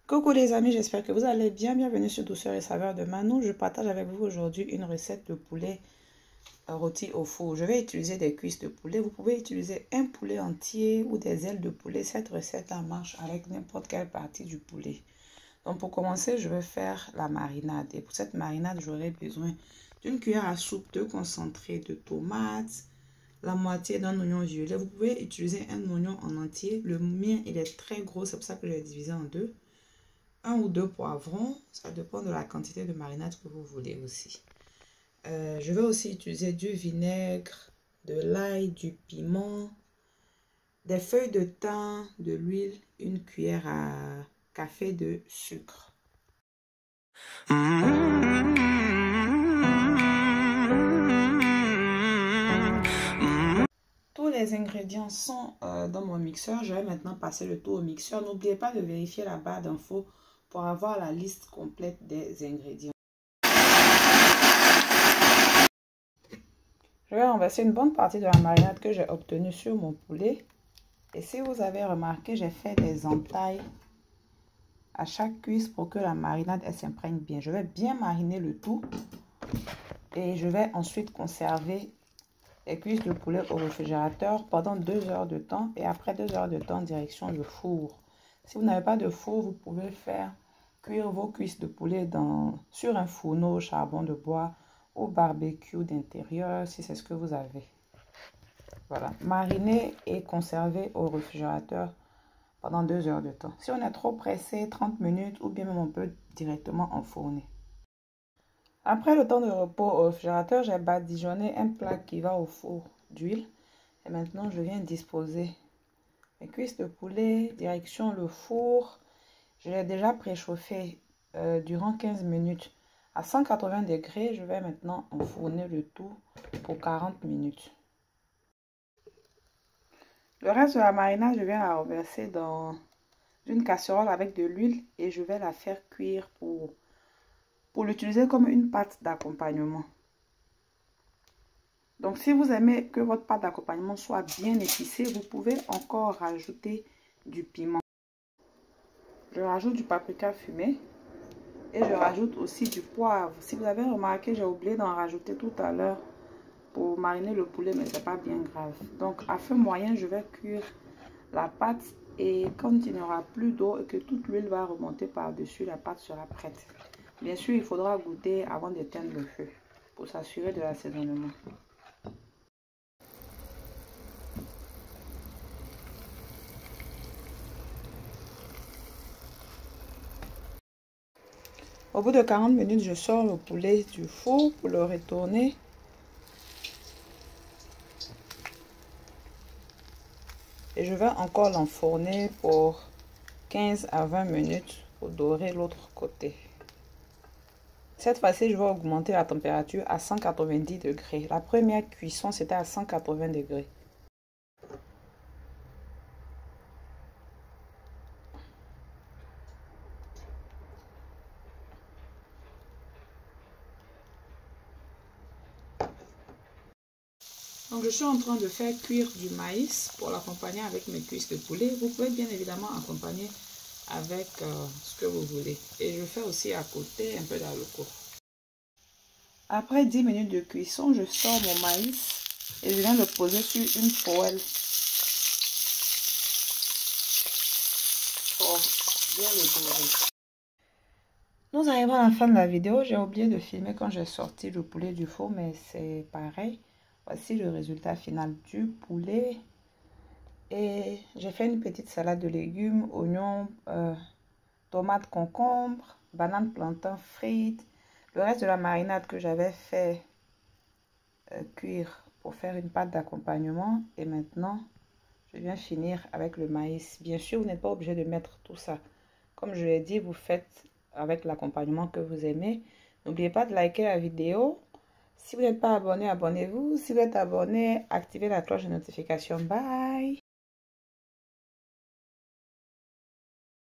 Coucou les amis, j'espère que vous allez bien. Bienvenue sur Douceur et Saveur de Manou. Je partage avec vous aujourd'hui une recette de poulet rôti au four. Je vais utiliser des cuisses de poulet. Vous pouvez utiliser un poulet entier ou des ailes de poulet. Cette recette en marche avec n'importe quelle partie du poulet. Donc pour commencer, je vais faire la marinade. Et pour cette marinade, j'aurai besoin d'une cuillère à soupe de concentré de tomates, la moitié d'un oignon violet. Vous pouvez utiliser un oignon en entier. Le mien, il est très gros, c'est pour ça que je l'ai divisé en deux. Un ou deux poivrons, ça dépend de la quantité de marinade que vous voulez aussi. Je vais aussi utiliser du vinaigre, de l'ail, du piment, des feuilles de thym, de l'huile, une cuillère à café de sucre. Tous les ingrédients sont dans mon mixeur. Je vais maintenant passer le tout au mixeur. N'oubliez pas de vérifier la barre d'infos pour avoir la liste complète des ingrédients. Je vais renverser une bonne partie de la marinade que j'ai obtenue sur mon poulet. Et si vous avez remarqué, j'ai fait des entailles à chaque cuisse pour que la marinade s'imprègne bien. Je vais bien mariner le tout. Et je vais ensuite conserver les cuisses de poulet au réfrigérateur pendant 2 heures de temps. Et après 2 heures de temps, direction le four. Si vous n'avez pas de four, vous pouvez faire cuire vos cuisses de poulet sur un fourneau au charbon de bois, au barbecue d'intérieur, si c'est ce que vous avez. Voilà, mariner et conserver au réfrigérateur pendant 2 heures de temps. Si on est trop pressé, 30 minutes ou bien même on peut directement enfourner. Après le temps de repos au réfrigérateur, j'ai badigeonné un plat qui va au four d'huile. Et maintenant, je viens disposer mes cuisses de poulet, direction le four. Je l'ai déjà préchauffé durant 15 minutes. À 180 degrés, je vais maintenant enfourner le tout pour 40 minutes. Le reste de la marinade, je viens la renverser dans une casserole avec de l'huile et je vais la faire cuire pour l'utiliser comme une pâte d'accompagnement. Donc si vous aimez que votre pâte d'accompagnement soit bien épicée, vous pouvez encore rajouter du piment. Je rajoute du paprika fumé et je rajoute aussi du poivre. Si vous avez remarqué, j'ai oublié d'en rajouter tout à l'heure pour mariner le poulet, mais c'est pas bien grave. Donc à feu moyen, je vais cuire la pâte et quand il n'y aura plus d'eau et que toute l'huile va remonter par-dessus, la pâte sera prête. Bien sûr, il faudra goûter avant d'éteindre le feu pour s'assurer de l'assaisonnement. Au bout de 40 minutes, je sors le poulet du four pour le retourner. Et je vais encore l'enfourner pour 15 à 20 minutes pour dorer l'autre côté. Cette fois-ci, je vais augmenter la température à 190 degrés. La première cuisson, c'était à 180 degrés. Donc, je suis en train de faire cuire du maïs pour l'accompagner avec mes cuisses de poulet. Vous pouvez bien évidemment accompagner avec ce que vous voulez. Et je fais aussi à côté un peu d'aloco. Après 10 minutes de cuisson, je sors mon maïs et je viens le poser sur une poêle pour bien le dorer. Nous arrivons à la fin de la vidéo. J'ai oublié de filmer quand j'ai sorti le poulet du four, mais c'est pareil. Voici le résultat final du poulet. Et j'ai fait une petite salade de légumes, oignons, tomates, concombres, bananes, plantains, frites. Le reste de la marinade que j'avais fait cuire pour faire une pâte d'accompagnement. Et maintenant, je viens finir avec le maïs. Bien sûr, vous n'êtes pas obligé de mettre tout ça. Comme je l'ai dit, vous faites avec l'accompagnement que vous aimez. N'oubliez pas de liker la vidéo. Si vous n'êtes pas abonné, abonnez-vous. Si vous êtes abonné, activez la cloche de notification. Bye!